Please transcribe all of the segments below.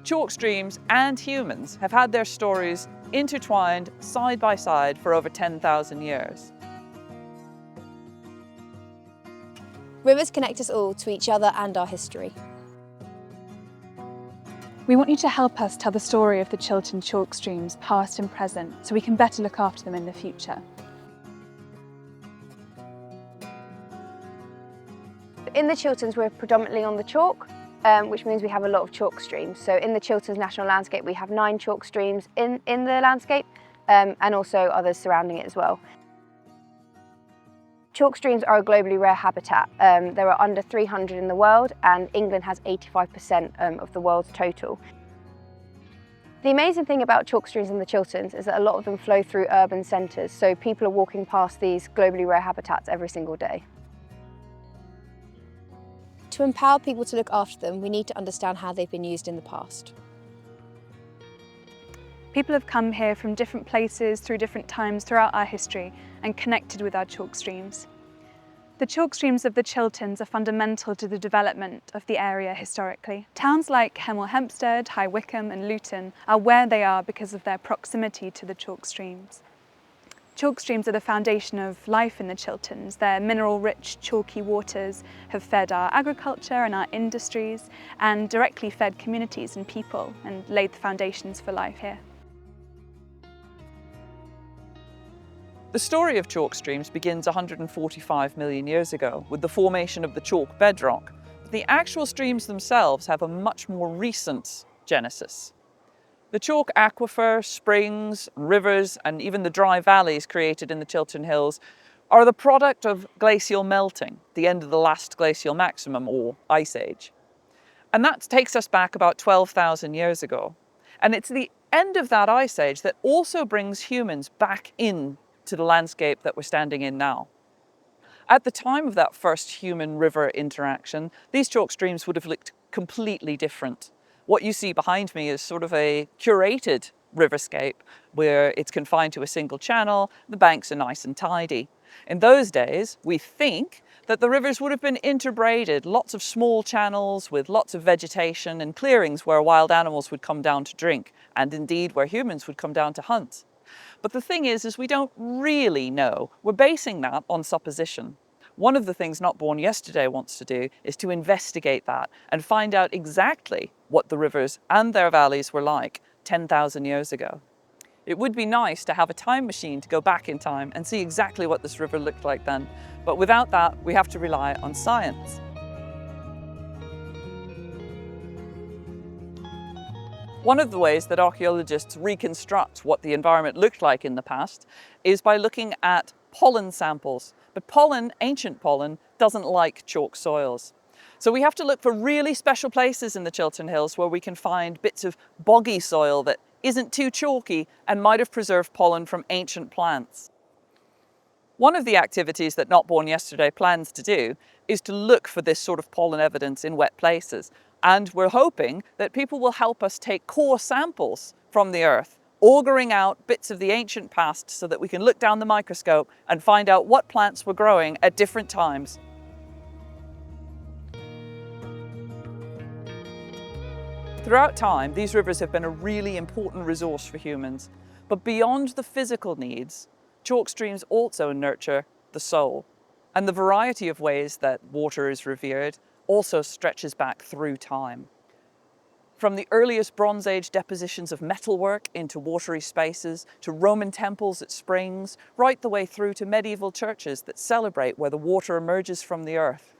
Chalk streams and humans have had their stories intertwined side by side for over 10,000 years. Rivers connect us all to each other and our history. We want you to help us tell the story of the Chiltern chalk streams, past and present, so we can better look after them in the future. In the Chilterns, we're predominantly on the chalk, which means we have a lot of chalk streams. So in the Chilterns National Landscape, we have 9 chalk streams in the landscape, and also others surrounding it as well. Chalk streams are a globally rare habitat. There are under 300 in the world, and England has 85% of the world's total. The amazing thing about chalk streams in the Chilterns is that a lot of them flow through urban centres, so people are walking past these globally rare habitats every single day. To empower people to look after them, we need to understand how they've been used in the past. People have come here from different places through different times throughout our history and connected with our chalk streams. The chalk streams of the Chilterns are fundamental to the development of the area historically. Towns like Hemel Hempstead, High Wycombe and Luton are where they are because of their proximity to the chalk streams. Chalk streams are the foundation of life in the Chilterns. Their mineral-rich, chalky waters have fed our agriculture and our industries and directly fed communities and people and laid the foundations for life here. The story of chalk streams begins 145 million years ago with the formation of the chalk bedrock. But the actual streams themselves have a much more recent genesis. The chalk aquifer, springs, rivers, and even the dry valleys created in the Chiltern Hills are the product of glacial melting, the end of the last glacial maximum, or ice age. And that takes us back about 12,000 years ago. And it's the end of that ice age that also brings humans back in to the landscape that we're standing in now. At the time of that first human-river interaction, these chalk streams would have looked completely different. What you see behind me is sort of a curated riverscape where it's confined to a single channel, the banks are nice and tidy. In those days, we think that the rivers would have been interbraided, lots of small channels with lots of vegetation and clearings where wild animals would come down to drink, and indeed where humans would come down to hunt. But the thing is we don't really know. We're basing that on supposition. One of the things Not Bourne Yesterday wants to do is to investigate that and find out exactly what the rivers and their valleys were like 10,000 years ago. It would be nice to have a time machine to go back in time and see exactly what this river looked like then. But without that, we have to rely on science. One of the ways that archaeologists reconstruct what the environment looked like in the past is by looking at pollen samples. But pollen, ancient pollen, doesn't like chalk soils. So we have to look for really special places in the Chiltern Hills where we can find bits of boggy soil that isn't too chalky and might have preserved pollen from ancient plants. One of the activities that Not Bourne Yesterday plans to do is to look for this sort of pollen evidence in wet places. And we're hoping that people will help us take core samples from the earth, auguring out bits of the ancient past so that we can look down the microscope and find out what plants were growing at different times. Throughout time, these rivers have been a really important resource for humans. But beyond the physical needs, chalk streams also nurture the soul. And the variety of ways that water is revered also stretches back through time. From the earliest Bronze Age depositions of metalwork into watery spaces, to Roman temples at springs, right the way through to medieval churches that celebrate where the water emerges from the earth.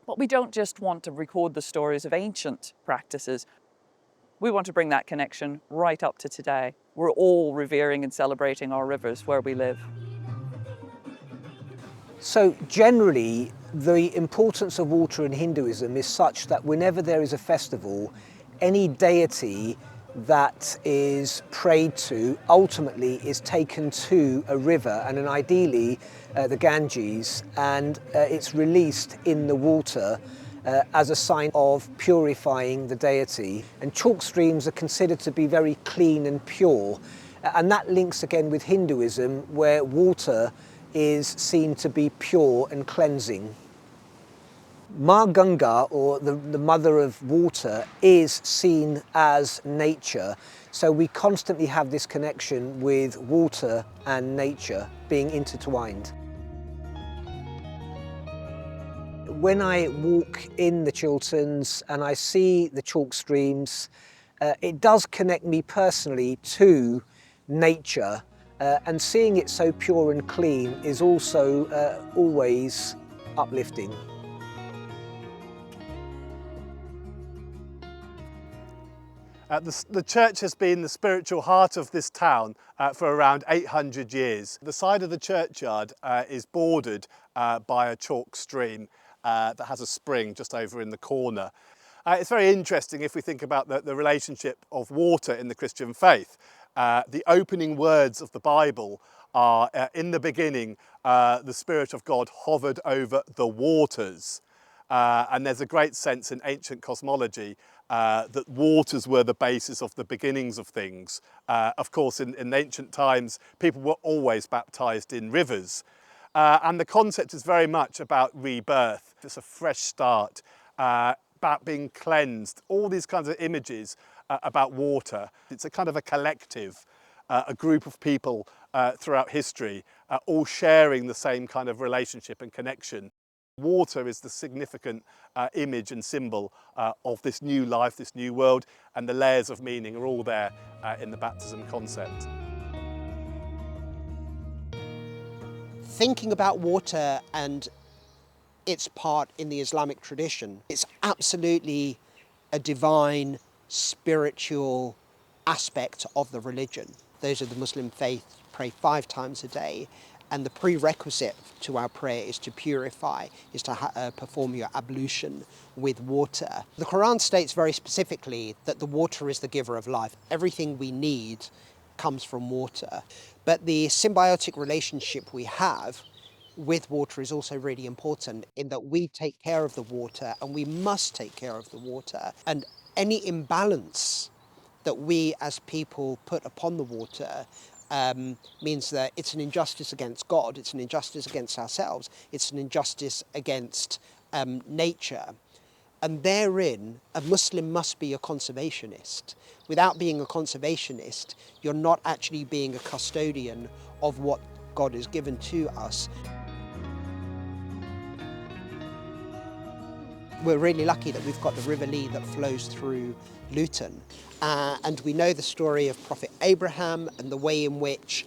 But we don't just want to record the stories of ancient practices. We want to bring that connection right up to today. We're all revering and celebrating our rivers where we live. So generally, the importance of water in Hinduism is such that whenever there is a festival, any deity that is prayed to ultimately is taken to a river, and then ideally the Ganges, and it's released in the water as a sign of purifying the deity. And chalk streams are considered to be very clean and pure, and that links again with Hinduism, where water is seen to be pure and cleansing. Ma Ganga, or the mother of water, is seen as nature. So we constantly have this connection with water and nature being intertwined. When I walk in the Chilterns and I see the chalk streams, it does connect me personally to nature, and seeing it so pure and clean is also always uplifting. The church has been the spiritual heart of this town for around 800 years. The side of the churchyard is bordered by a chalk stream that has a spring just over in the corner. It's very interesting if we think about the relationship of water in the Christian faith. The opening words of the Bible are, in the beginning, the Spirit of God hovered over the waters. And there's a great sense in ancient cosmology that waters were the basis of the beginnings of things. Of course, in ancient times, people were always baptized in rivers. And the concept is very much about rebirth. It's a fresh start, about being cleansed, all these kinds of images about water. It's a kind of a collective, a group of people throughout history, all sharing the same kind of relationship and connection. Water is the significant image and symbol of this new life, this new world, and the layers of meaning are all there in the baptism concept. Thinking about water and its part in the Islamic tradition, it's absolutely a divine, spiritual aspect of the religion. Those of the Muslim faith pray 5 times a day, and the prerequisite to our prayer is to purify, is to perform your ablution with water. The Quran states very specifically that the water is the giver of life. Everything we need comes from water. But the symbiotic relationship we have with water is also really important in that we take care of the water, and we must take care of the water. And any imbalance that we as people put upon the water means that it's an injustice against God, it's an injustice against ourselves, it's an injustice against nature. And therein, a Muslim must be a conservationist. Without being a conservationist, you're not actually being a custodian of what God has given to us. We're really lucky that we've got the River Lee that flows through Luton. And we know the story of Prophet Abraham and the way in which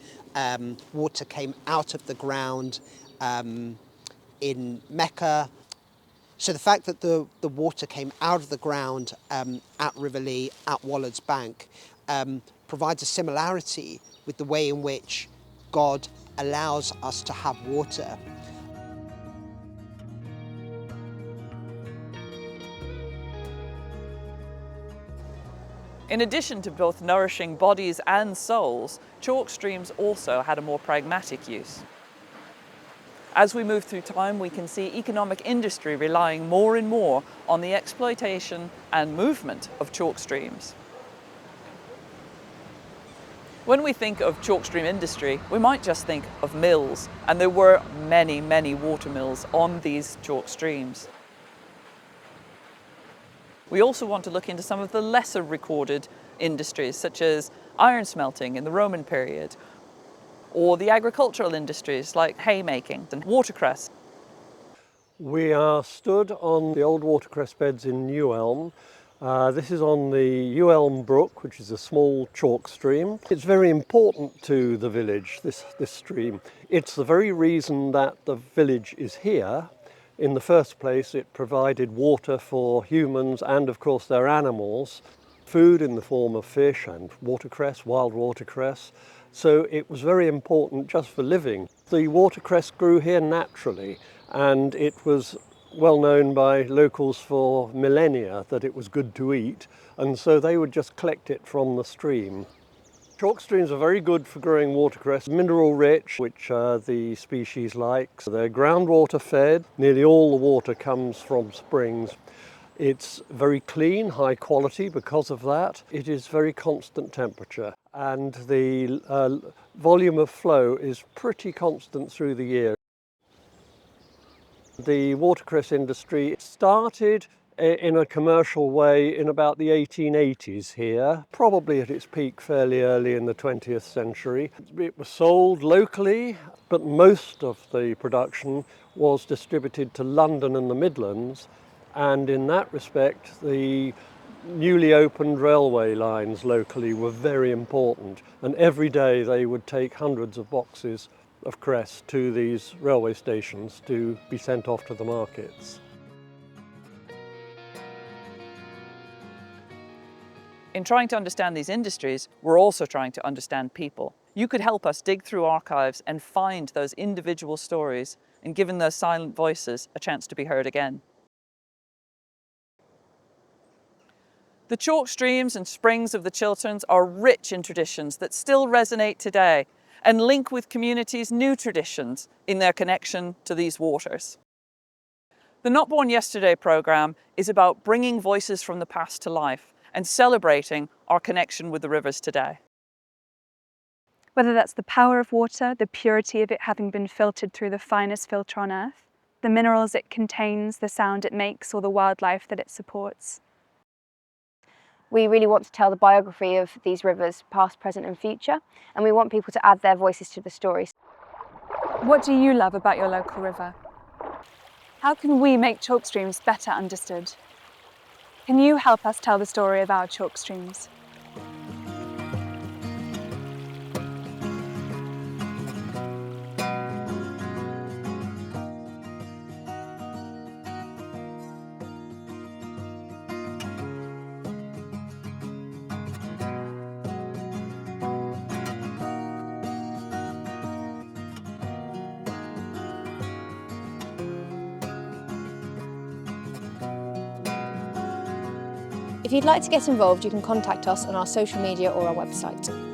water came out of the ground in Mecca. So the fact that the water came out of the ground at River Lee, at Wallard's Bank, provides a similarity with the way in which God allows us to have water. In addition to both nourishing bodies and souls, chalk streams also had a more pragmatic use. As we move through time, we can see economic industry relying more and more on the exploitation and movement of chalk streams. When we think of chalk stream industry, we might just think of mills, and there were many, many water mills on these chalk streams. We also want to look into some of the lesser recorded industries, such as iron smelting in the Roman period, or the agricultural industries like haymaking and watercress. We are stood on the old watercress beds in New Elm. This is on the New Elm Brook, which is a small chalk stream. It's very important to the village, this stream. It's the very reason that the village is here. In the first place, it provided water for humans and, of course, their animals, food in the form of fish and watercress, wild watercress. So it was very important just for living. The watercress grew here naturally, and it was well known by locals for millennia that it was good to eat, and so they would just collect it from the stream. Chalk streams are very good for growing watercress, mineral rich, which the species likes. They're groundwater fed. Nearly all the water comes from springs. It's very clean, high quality because of that. It is very constant temperature, and the volume of flow is pretty constant through the year. The watercress industry started in a commercial way in about the 1880s here, probably at its peak fairly early in the 20th century. It was sold locally, but most of the production was distributed to London and the Midlands, and in that respect the newly opened railway lines locally were very important, and every day they would take hundreds of boxes of cress to these railway stations to be sent off to the markets. In trying to understand these industries, we're also trying to understand people. You could help us dig through archives and find those individual stories and give those silent voices a chance to be heard again. The chalk streams and springs of the Chilterns are rich in traditions that still resonate today and link with communities' new traditions in their connection to these waters. The Not Bourne Yesterday programme is about bringing voices from the past to life and celebrating our connection with the rivers today. Whether that's the power of water, the purity of it having been filtered through the finest filter on earth, the minerals it contains, the sound it makes, or the wildlife that it supports. We really want to tell the biography of these rivers, past, present and future, and we want people to add their voices to the stories. What do you love about your local river? How can we make chalk streams better understood? Can you help us tell the story of our chalk streams? If you'd like to get involved, you can contact us on our social media or our website.